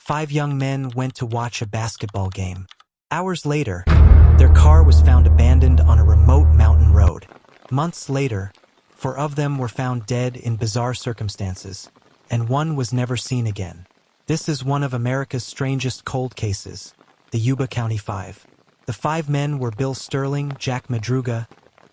5 young men went to watch a basketball game. Hours later, their car was found abandoned on a remote mountain road. Months later, 4 of them were found dead in bizarre circumstances, and one was never seen again. This is one of America's strangest cold cases, the Yuba County 5. The 5 men were Bill Sterling, Jack Madruga,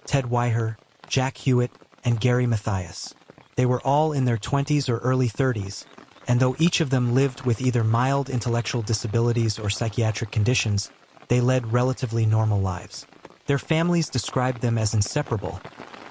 Ted Weiher, Jack Hewitt, and Gary Mathias. They were all in their 20s or early 30s, and though each of them lived with either mild intellectual disabilities or psychiatric conditions, they led relatively normal lives. Their families described them as inseparable,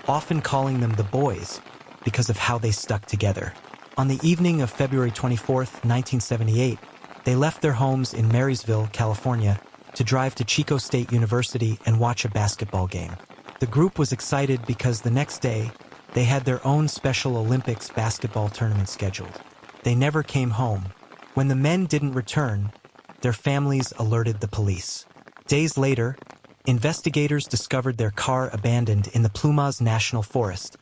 often calling them the boys because of how they stuck together. On the evening of February 24, 1978, they left their homes in Marysville, California, to drive to Chico State University and watch a basketball game. The group was excited because the next day, they had their own Special Olympics basketball tournament scheduled. They never came home. When the men didn't return, their families alerted the police. Days later, investigators discovered their car abandoned in the Plumas National Forest,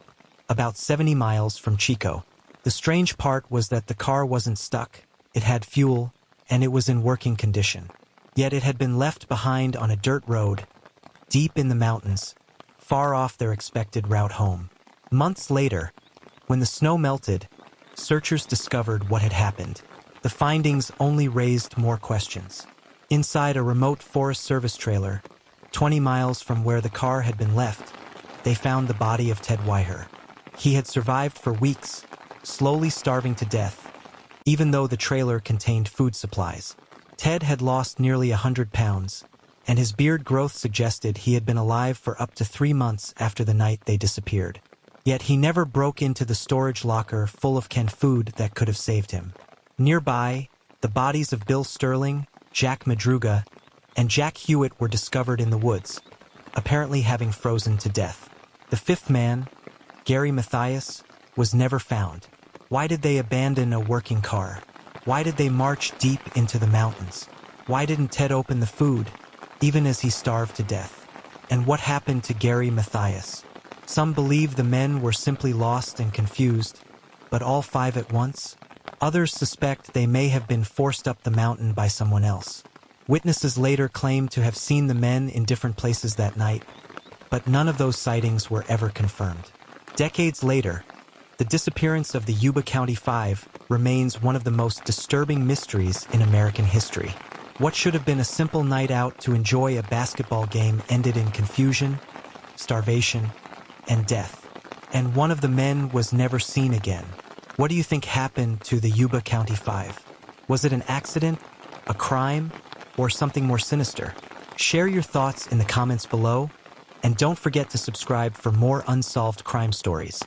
about 70 miles from Chico. The strange part was that the car wasn't stuck, it had fuel, and it was in working condition. Yet it had been left behind on a dirt road, deep in the mountains, far off their expected route home. Months later, when the snow melted, searchers discovered what had happened. The findings only raised more questions. Inside a remote Forest Service trailer, 20 miles from where the car had been left, they found the body of Ted Weiher. He had survived for weeks, slowly starving to death, even though the trailer contained food supplies. Ted had lost nearly 100 pounds, and his beard growth suggested he had been alive for up to 3 months after the night they disappeared. Yet he never broke into the storage locker full of canned food that could have saved him. Nearby, the bodies of Bill Sterling, Jack Madruga, and Jack Hewitt were discovered in the woods, apparently having frozen to death. The 5th man, Gary Mathias, was never found. Why did they abandon a working car? Why did they march deep into the mountains? Why didn't Ted open the food, even as he starved to death? And what happened to Gary Mathias? Some believe the men were simply lost and confused, but all 5 at once? Others suspect they may have been forced up the mountain by someone else. Witnesses later claimed to have seen the men in different places that night, but none of those sightings were ever confirmed. Decades later, the disappearance of the Yuba County 5 remains one of the most disturbing mysteries in American history. What should have been a simple night out to enjoy a basketball game ended in confusion, starvation, and death. And one of the men was never seen again. What do you think happened to the Yuba County 5? Was it an accident, a crime, or something more sinister? Share your thoughts in the comments below, and don't forget to subscribe for more unsolved crime stories.